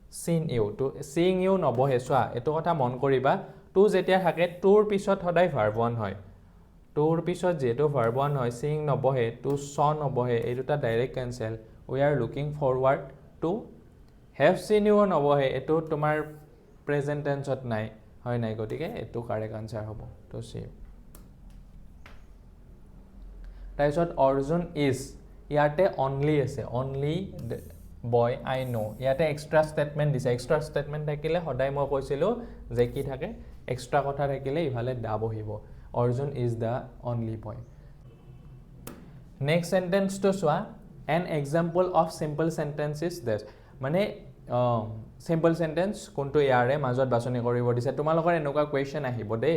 seen you to seeing you নবহে চোৱা এইটো কথা মন কৰিবা to যেতিয়া থাকে তোৰ পিছত সদায় verb 1 হয় তোৰ পিছত যেটো verb 1 হয় seeing নবহে to saw নবহে এই দুটা direct cancel we are looking forward to have seen you নবহে এইটো তোমাৰ প্ৰেজেন্ট টেন্সত নাই হয় নাই গতিকে এইটো কাৰেক্ট আনসাৰ হ'ব to see তাৰপিছত অৰ্জুন ইজ ইয়াতে অনলি আছে অনলি বয় আই নো ইয়াতে এক্সট্ৰা ষ্টেটমেণ্ট দিছে এক্সট্ৰা ষ্টেটমেণ্ট থাকিলে সদায় মই কৈছিলোঁ যে কি থাকে এক্সট্ৰা কথা থাকিলে ইফালে দা বহিব Arjun is the only boy next চেণ্টেন্সটো চোৱা an example of simple sentence is this মানে চিম্পল চেণ্টেন্স কোনটো ইয়াৰে মাজত বাছনি কৰিব দিছে তোমালোকৰ এনেকুৱা কুৱেশ্যন আহিব দেই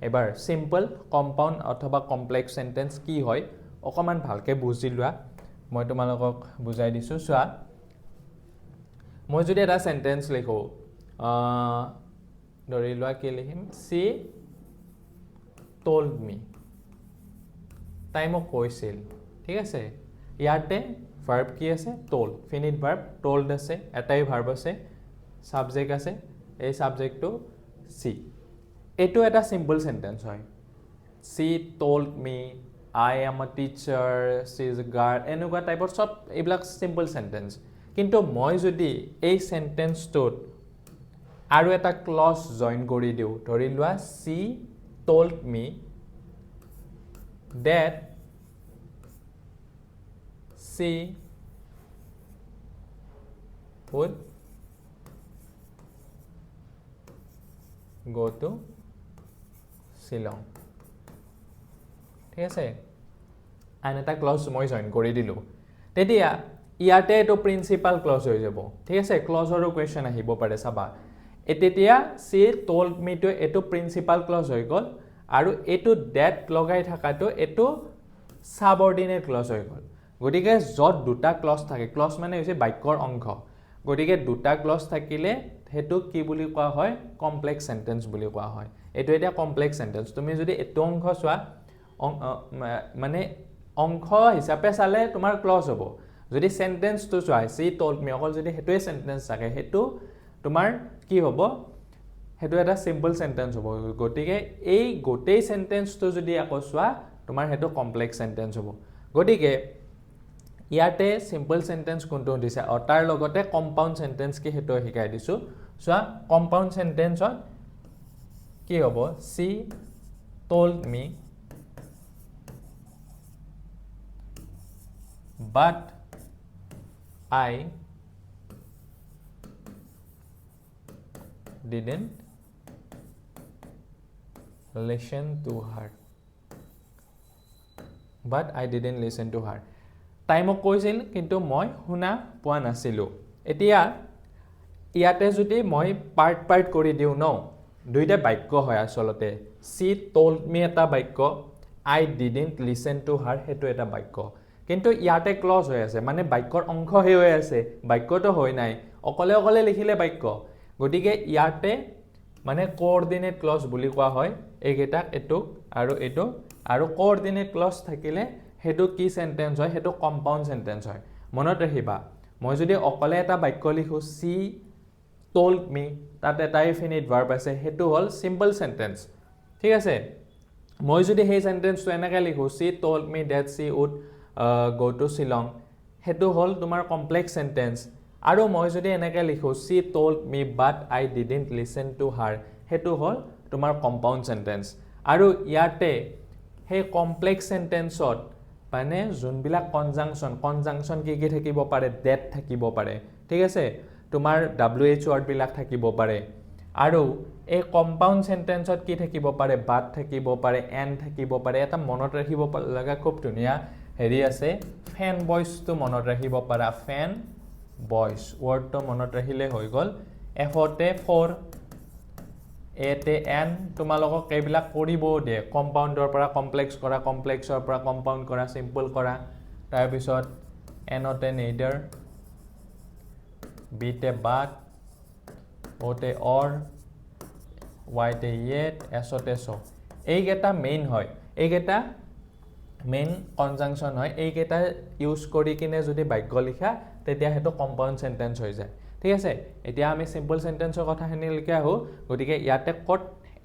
এবাৰ চিম্পল কম্পাউণ্ড অথবা কমপ্লেক্স চেণ্টেন্স কি হয় অকমান ভালকে বুজি লোৱা মই তোমালোকক বুজাই দিছোঁ চোৱা মই যদি এটা সেন্টেন্স লিখো ধৰি লোৱা কি লিখিম সি told me তাই মোক কৈছিল ঠিক আছে ইয়াতে verb কি আছে told finite verb told আছে এটাই verb আছে subject আছে এই subjectটো সি এটো এটা simple sentence হয় she told me I am a teacher she is a guard এনেকুৱা টাইপৰ সব এইবিলাক simple sentence কিন্তু মই যদি এই সেন্টেন্সটোত আৰু এটা ক্লজ জয়েন কৰি দিও ধৰি লোৱা she told me that she would go to Shillong ঠিক আছে আন এটা ক্লজ মই জয়েন কৰি দিলো তেতিয়া ইয়াতে এটো প্ৰিন্সিপাল ক্লজ হৈ যাব ঠিক আছে ক্লজৰো কোৱেশ্চন আহিব পাৰে চাবা তেতিয়া সি told me to এটো প্ৰিন্সিপাল ক্লজ হৈ গল আৰু এটো that লগাই থাকাটো এটো সাবঅৰ্ডিনেট ক্লজ হৈ গল গতিকে যত দুটা ক্লজ থাকে ক্লজ মানে হৈছে বাক্যৰ অংশ গতিকে দুটা ক্লজ থাকিলে হেতু কি বুলি কোৱা হয় কমপ্লেক্স সেন্টেন্স বুলি কোৱা হয় এটো এটা কমপ্লেক্স সেন্টেন্স তুমি যদি এটো অংশ চোৱা মানে অংশ হিচাপে চালে তোমাৰ ক্লজ হ'ব যদি সেন্টেন্সটো চোৱা সি told me অকল যদি হেতুৱে সেন্টেন্স থাকে হেতু তোমাৰ কি হ'ব হেতু এটা সিম্পল সেন্টেন্স হ'ব গটিকে এই গোটেই সেন্টেন্সটো যদি আকৌ চোৱা তোমাৰ হেতু কমপ্লেক্স সেন্টেন্স হ'ব গটিকে ইয়াতে সিম্পল সেন্টেন্স কোনটো দিছে আৰু তাৰ লগতে কম্পাউণ্ড সেন্টেন্স কি হেতু শিকাই দিছো চোৱা কম্পাউণ্ড সেন্টেন্সত কি হ'ব she told me but I didn't listen to her but I didn't listen to her তাই মোক কৈছিল কিন্তু মই শুনা পোৱা নাছিলো এতিয়া ইয়াতে যদি মই পাৰ্ট কৰি দিও ন দুইটা বাক্য হয় আসলতে she told me এটা বাক্য I didn't listen to her হেতু এটা বাক্য কিন্তু ইয়াতে ক্লজ হৈ আছে মানে বাক্যৰ অংশ হৈ আছে বাক্যটো হৈ নাই অকলে লিখিলে বাক্য গটিকে ইয়াতে মানে কোঅৰ্ডিনেট ক্লজ বুলি কোৱা হয় এইকেইটা এটো আৰু কোঅৰ্ডিনেট ক্লজ থাকিলে হেতু কি সেন্টেন্স হয় হেতু কম্পাউণ্ড সেন্টেন্স হয় মনত ৰাখিবা মই যদি অকলে এটা বাক্য লিখো she told me তাতে এটা ইনফিনিট ভাৰ্ব আছে হেতু হল সিম্পল সেন্টেন্স ঠিক আছে মই যদি সেই সেন্টেন্সটো এনেকৈ লিখো she told me that she would go to Shillong হেতু হল তোমাৰ কমপ্লেক্স সেন্টেন্স আৰু মই যদি এনেকৈ লিখো she told me but I didn't listen to her হেতু হল তোমাৰ কম্পাউণ্ড সেন্টেন্স আৰু ইয়াতে সেই কমপ্লেক্স সেন্টেন্সত মানে যোনবিলাক কনজাংশন কি থাকিব পাৰে that থাকিব পাৰে ঠিক আছে তোমাৰ wh ওয়াৰ্ড বিলাক থাকিব পাৰে আৰু এই কম্পাউণ্ড সেন্টেন্সত কি থাকিব পাৰে but থাকিব পাৰে and থাকিব পাৰে এটা মনত ৰাখিব লগা খুব ধুনীয়া হেৰি আছে ফেন ভয়েসটো মনত ৰাখিব পাৰা ফেন ভয়েস ওয়াৰ্ডটো মনত ৰাখিলে হৈ গল এফতে ফৰ এতে এন তোমালোকক এইবিলাক কৰিব দিয়ে কম্পাউণ্ডৰ পৰা কমপ্লেক্স কৰা কমপ্লেক্সৰ পৰা কম্পাউণ্ড কৰা সিম্পল কৰা তাৰ পিছত এনতে নেইডাৰ বিতে বাট ওতে অৰ ওয়াইতে ইয়েট এসতে সো এইকেইটা মেইন হয় এইকেইটা মেইন কনজাংশন হয় এইকেইটা ইউজ কৰি কিনে যদি বাক্য লিখা তেতিয়া হেতু কম্পাউণ্ড সেন্টেন্স হৈ যায় ঠিক আছে এতিয়া আমি সিম্পল সেন্টেন্সৰ কথা হেনিলকে আহো গটিকে ইয়াতে কট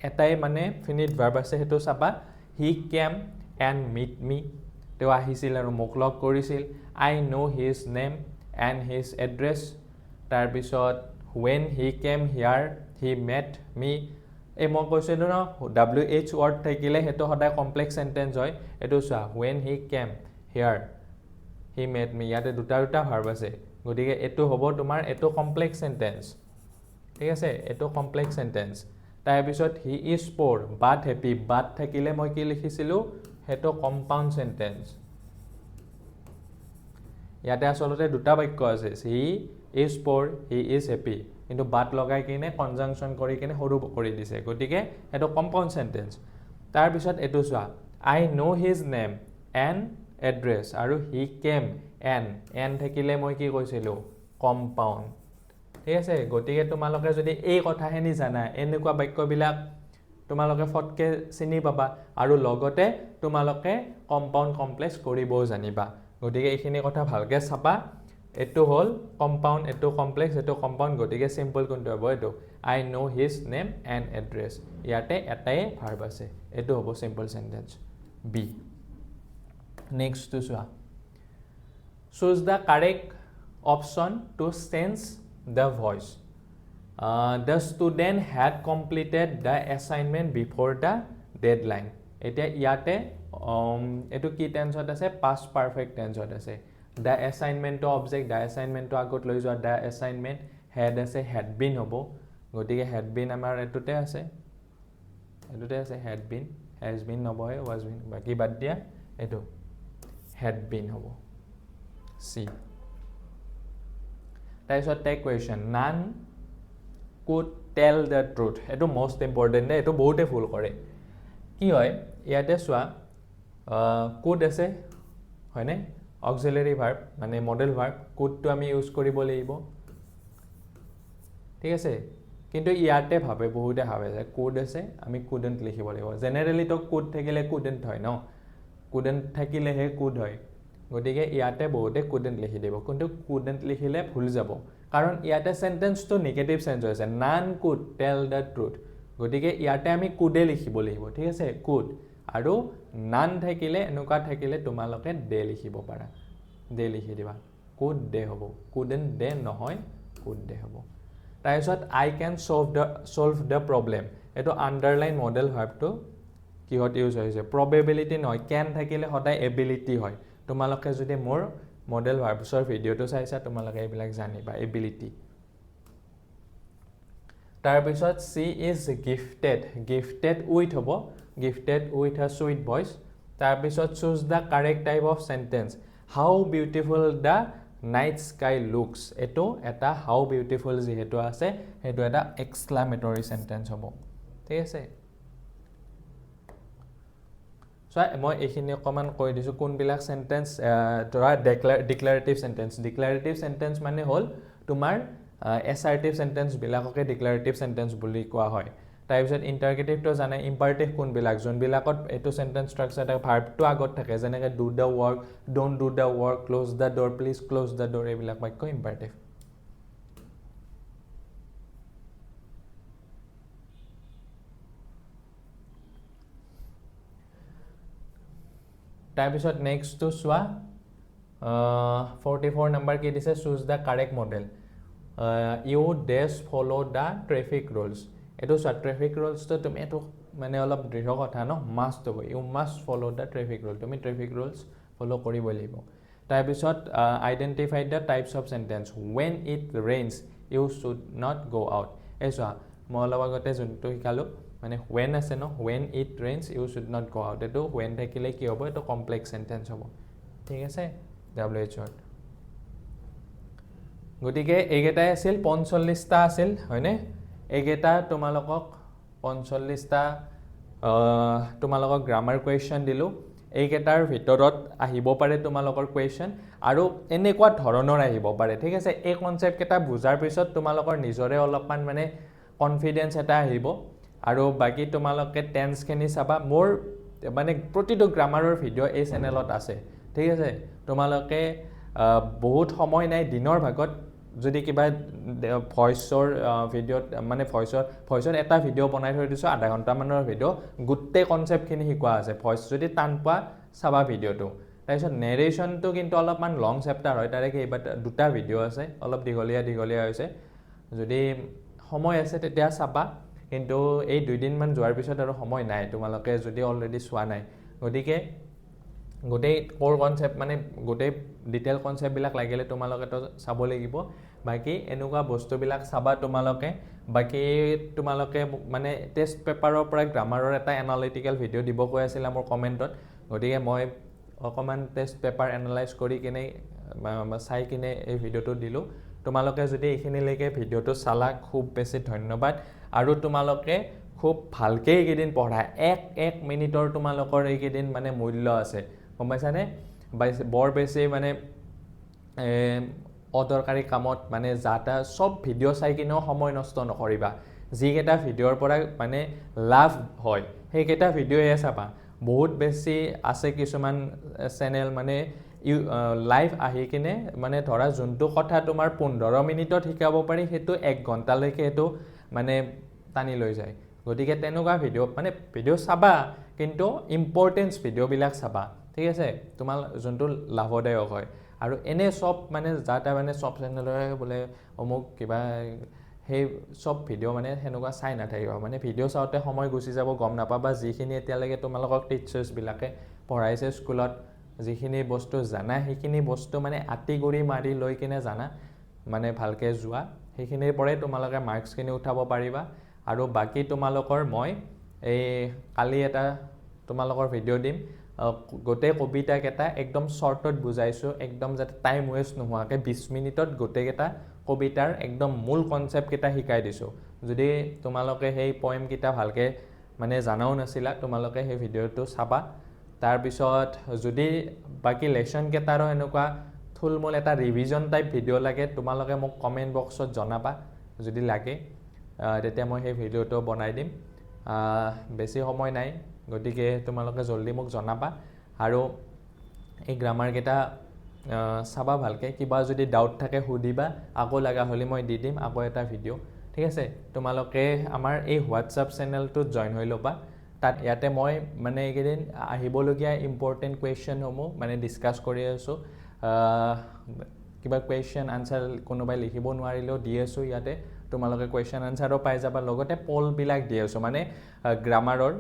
এটাই মানে ফিনিট ভাৰ্ব আছে হেতু চাবা he came and meet me তেও আহিছিল আৰু মোক লগ কৰিছিল I know his name and his address তাৰ পিছত when he came here he met me এই মই কৈছিলো ন wh ওয়াৰ্ড থাকিলে হেতু সদায় কমপ্লেক্স সেন্টেন্স হয় এটো চোৱা when he came here he met me ইয়াতে দুটা ভাৰ্ব আছে গটিকে এটো হ'ব তোমাৰ এটো কমপ্লেক্স সেন্টেন্স ঠিক আছে এটো কমপ্লেক্স সেন্টেন্স তাৰ পিছত he is poor but happy but থাকিলে মই কি লিখিছিলো হেতু কম্পাউণ্ড সেন্টেন্স ইয়াতে আসলতে দুটা বাক্য আছে he is poor he is happy কিন্তু বাট লগাই কিনে কনজাংশন কৰি কিনে সৰু কৰি দিছে গটিকে এটো কম্পাউণ্ড সেন্টেন্স তাৰ পিছত এটো চোৱা I know his name and address আৰু he came and থাকিলে মই কি কৈছিলো কম্পাউণ্ড ঠিক আছে গটিকে তোমালোকে যদি এই কথাখিনি জানা এনেকুৱা বাক্যবিলাক তোমালোকে ফটকে চিনি পাবা আৰু লগতে তোমালোকে কম্পাউণ্ড কমপ্লেক্স কৰিবও জানিবা গটিকে এইখিনি কথা ভালকে চাবা এটো হল কম্পাউণ্ড এটো কমপ্লেক্স এটো কম্পাউণ্ড গটিকে সিম্পল কোনটো হ'ব এটো I know his name and address ইয়াতে এটাই ভাৰ্ব আছে এটো হ'ব simple sentence B next two চোৱা choose the correct option to change the voice the student had completed the assignment before the deadline এতিয়া ইয়াতে এটো কি টেন্সত আছে past perfect টেন্সত আছে the assignment to object the assignment to আগত লৈ যোৱা the assignment had আছে had been হ'ব গটিকে had been আমাৰ এটোতে আছে had been has been নবহে was been বাকি বাদ দিয়া এটো had been হ'ব C তাৰপিছত take question none could tell the truth এটো most important এটো বহুতে ভুল কৰে কি হয় ইয়াতে চোৱা could আছে হয়নে auxiliary verb মানে model verb could to আমি ইউজ কৰিব লাগিব ঠিক আছে কিন্তু ইয়াতে বহুতে ভাবে যে could আছে আমি couldn't লিখিব লাগিব জেনাৰেলি তো could থাকিলে couldn't হয় ন couldn't থাকিলেহে could হয় গতিকে ইয়াতে বহুতে couldn't লিখি দিব কিন্তু couldn't লিখিলে ভুল যাব কাৰণ ইয়াতে সেন্টেন্সটো নেগেটিভ সেন্স হৈছে none could tell the truth গতিকে ইয়াতে আমি could লিখিব লাগিব ঠিক আছে could আৰু none থাকিলে এনেকুৱা থাকিলে তোমালোকে they লিখিব পাৰা they লিখি দিবা could they হ'ব couldn't they নহয় could they হ'ব তাৰপিছত I can solve the problem এটো আন্ডাৰলাইন মডেল ভাৰ্বটো কিহত ইউজ হৈছে probability নহয় can থাকিলে সদায় ability হয় তোমালোকে যদি মোৰ মডেল ভাৰ্বছৰ ভিডিওটো চাইছা তোমালোকে এইবিলাক জানিবা ability তাৰপিছত she is gifted with হ'ব gifted with a sweet voice তাৰপিছত choose the correct type of sentence how beautiful the night sky looks এটো এটা how beautiful যেহেতু আছে হেতু এটা exclamatory sentence হ'ব ঠিক আছে So, মই এখিনি অকমান কৈ দিছো কোনবিলাক সেন্টেন্স ধৰা ডিক্লাৰেটিভ সেন্টেন্স মানে হল তোমাৰ এসাৰ্টিভ সেন্টেন্স বিলাককে ডিক্লাৰেটিভ সেন্টেন্স বুলি কোৱা হয় তাৰপিছত ইন্টাৰগেটিভটো জানে ইম্পাৰেটিভ কোনবিলাক যোনবিলাকত এটো সেন্টেন্স স্ট্ৰাকচাৰ এটা ভাৰ্বটো আগত থাকে যেনেকৈ do the work don't do the work close the ডোৰ please close the ডোৰ এইবিলাক বাক্য ইম্পাৰেটিভ তাৰপিছত নেক্সট টু সোৱা 44 নম্বৰ কি দিছে choose the correct model you dash follow the traffic rules এটো ট্ৰাফিক ৰুলছ তো তুমি এটো মানে অলপ দৃঢ় কথা ন মাস্ট হ'ব you must follow the traffic rule তুমি ট্ৰাফিক ৰুলছ ফলো কৰিব লাগিব তাৰপিছত identify the types of sentence when it rains you should not go out এসা মই অলপ আগতে যোনটো শিকালো মানে when আছে ন when it rains you should not go out এটো when থাকিলে কি হ'ব এটো কমপ্লেক্স সেন্টেন্স হ'ব ঠিক আছে wh গতিকে এইগেটাই আছিল 45 টা আছিল হয়নে এইগেটা তোমালোকক 45 টা তোমালোকক গ্ৰামাৰ কোৱেশ্চন দিলো এইগেটাৰ ভিতৰত আহিব পাৰে তোমালোকৰ কোৱেশ্চন আৰু এনেকুৱা ধৰণৰ আহিব পাৰে ঠিক আছে এই কনসেপ্ট কেটা বুজাৰ পিছত তোমালোকৰ নিজৰে অলপমান মানে কনফিডেন্স এটা আহিব আৰু বাকি তোমালোকে টেন্স খিনি চাবা মোৰ মানে প্ৰতিটো গ্ৰামাৰৰ ভিডিও এই চেনেলত আছে ঠিক আছে তোমালোকে বহুত সময় নাই দিনৰ ভাগত যদি কিবা ভয়েসৰ ভিডিও মানে ভয়েসৰ এটা ভিডিও বনাই থৈ দিছো আধা ঘন্টা মানৰ ভিডিও গুটে কনসেপ্ট খিনি শিকোৱা আছে ভয়েস যদি টানপা চাবা ভিডিওটো তাৰপিছত নেৰেশনটো কিন্তু অলপমান লং চেপ্টাৰ হয় তাৰে কিবা দুটা ভিডিও আছে অলপ দীঘলীয়া হৈছে যদি সময় আছে তেতিয়া চাবা কিন্তু এই দুই দিন মান যোৱাৰ পিছত আৰু সময় নাই তোমালোকে যদি অলৰেডি চোৱা নাই গতিকে গোটেই কোৰ কনসেপ্ট মানে গোটেই ডিটেইল কনসেপ্ট বিলাক লাগিলে তোমালোকে তো চাব লাগিব বাকি এনেকুৱা বস্তু বিলাক চাবা তোমালোকে বাকি তোমালোকে মানে টেস্ট পেপাৰৰ পৰা গ্ৰামাৰৰ এটা এনালিটিক্যাল ভিডিও দিব কৈ আছিল মোৰ কমেন্টত গতিকে মই অকমান টেস্ট পেপাৰ এনালাইজ কৰি কিনে চাই কিনে এই ভিডিওটো দিলো তোমালোকে যদি এইখিনিলৈকে ভিডিওটো চালা খুব বেছি ধন্যবাদ আৰু তোমালোকে খুব ভালকে এইকেদিন পঢ়া এক মিনিটৰ তোমালোকৰ এইকেদিন মানে মূল্য আছে গম পাইছানে বৰ বেছি মানে অদৰকাৰী কামত মানে যাটা সব ভিডিও চাই কিনেও সময় নষ্ট নকৰিবা যিকেটা ভিডিওৰ পৰা মানে লাভ হয় সেইকেটা ভিডিওয়ে চাবা বহুত বেছি আছে কিছুমান চেনেল মানে লাইভ আহি কিনে মানে ধৰা যোনটো কথা তোমাৰ 15 মিনিটত শিকাব পাৰি হেতু 1 ঘন্টা লৈকে হেতু মানে টানি লৈ যায় গতিকে তেনেকুৱা ভিডিও মানে ভিডিও চাবা কিন্তু ইম্পৰ্টেন্স ভিডিও বিলাক চাবা ঠিক আছে তোমাৰ যোনটো লাভদায়ক হয় আৰু এনে সব মানে যাটা মানে সব চেনেলৰে বলে অমুক কিবা সেই সব ভিডিও মানে হেনুকা চাই না থাকিবা মানে ভিডিও চাওতে সময় গুছি যাব গম নাপাবা যিখিনি এতিয়া লাগে তোমালোকক টিচাৰ্স বিলাকে পঢ়াইছে স্কুলত যিখিনি বস্তু জানা সেইখিনি বস্তু মানে আটিগুৰি মাৰি লৈ কিনে জানা মানে ভালকে যোৱা সেইখিনিৰ পৰে তোমালোকে মাৰ্কস কিনি উঠাব পাৰিবা আৰু বাকি তোমালোকৰ মই এই কালি এটা তোমালোকৰ ভিডিও দিম গোটে কবিতা কেটা একদম শৰ্টত বুজাইছো একদম যাতে টাইম ওয়েস্ট নোহোৱাকে 20 মিনিটত গোটে কেটা কবিতাৰ একদম মূল কনসেপ্ট কেটা শিকাই দিছো যদি তোমালোকে সেই পয়েম কেটা ভালকে মানে জানাও নাছিলা তোমালোকে সেই ভিডিওটো চাবা তাৰ পিছত যদি বাকি লেসন কেটাৰো এনেকুৱা থুলমূল এটা ৰিভিজন টাইপ ভিডিও লাগে তোমালোকে মোক কমেন্ট বক্সত জনাবা যদি লাগে তেতিয়া মই সেই ভিডিওটো বনাই দিম বেছি সময় নাই গতিকে তোমালোকে জলদি মোক জনাবা আৰু এই গ্ৰামাৰকেইটা চাবা ভালকৈ কিবা যদি ডাউট থাকে সুধিবা আকৌ লগা হ'লে মই দি দিম আকৌ এটা ভিডিঅ' ঠিক আছে তোমালোকে আমাৰ এই হোৱাটছআপ চেনেলটোত জইন হৈ ল'বা তাত ইয়াতে মই মানে এইকেইদিন আহিবলগীয়া ইম্পৰ্টেণ্ট কুৱেশ্যনসমূহ মানে ডিছকাছ কৰি আছোঁ কিবা কুৱেশ্যন আনচাৰ কোনোবাই লিখিব নোৱাৰিলেও দি আছোঁ ইয়াতে তোমালোকে কুৱেশ্যন আনচাৰো পাই যাবা লগতে পলবিলাক দি আছোঁ মানে গ্ৰামাৰৰ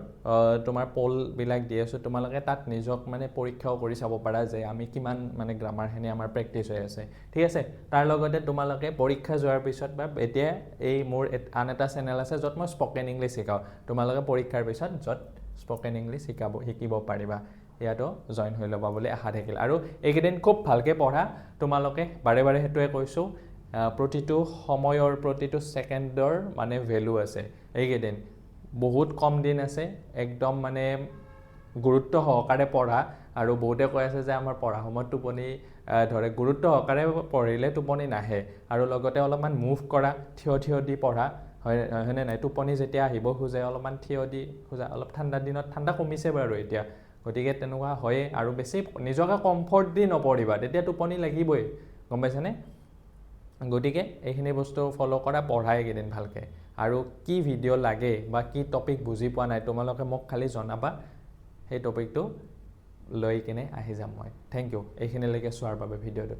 তোমাৰ পলবিলাক দি আছোঁ তোমালোকে তাত নিজক মানে পৰীক্ষাও কৰি চাব পাৰা যে আমি কিমান মানে গ্ৰামাৰখিনি আমাৰ প্ৰেক্টিছ হৈ আছে ঠিক আছে তাৰ লগতে তোমালোকে পৰীক্ষা যোৱাৰ পিছত বা এতিয়া এই মোৰ আন এটা চেনেল আছে য'ত মই স্পকেন ইংলিছ শিকাওঁ তোমালোকে পৰীক্ষাৰ পিছত য'ত স্পকেন ইংলিছ শিকিব পাৰিবা ইয়াতো জইন হৈ ল'বা বুলি আশা থাকিল আৰু এইকেইদিন খুব ভালকৈ পঢ়া তোমালোকে বাৰে বাৰে সেইটোৱে কৈছোঁ প্ৰতিটো সময়ৰ প্ৰতিটো ছেকেণ্ডৰ মানে ভেলু আছে এইকেইদিন বহুত কম দিন আছে একদম মানে গুৰুত্ব সহকাৰে পঢ়া আৰু বহুতে কৈ আছে যে আমাৰ পঢ়া সময়ত টোপনি ধৰে গুৰুত্ব সহকাৰে পঢ়িলে টোপনি নাহে আৰু লগতে অলপমান মুভ কৰা থিয় দি পঢ়া হয়নে নাই টোপনি যেতিয়া আহিব খোজে অলপমান থিয় দি খোজা অলপ ঠাণ্ডা দিনত ঠাণ্ডা কমিছে বাৰু এতিয়া গতিকে তেনেকুৱা হয়ে আৰু বেছি নিজকে কমফৰ্ট দি নপঢ়িবা তেতিয়া টোপনি লাগিবই গম পাইছানে গতিকে এইখিনি বস্তু ফ'ল' কৰা পঢ়াই এইকেইদিন ভালকৈ আৰু কি ভিডিঅ' লাগে বা কি টপিক বুজি পোৱা নাই তোমালোকে মোক খালি জনাবা সেই টপিকটো লৈ কিনে আহি যাম মই থেংক ইউ এইখিনিলৈকে চোৱাৰ বাবে ভিডিঅ'টো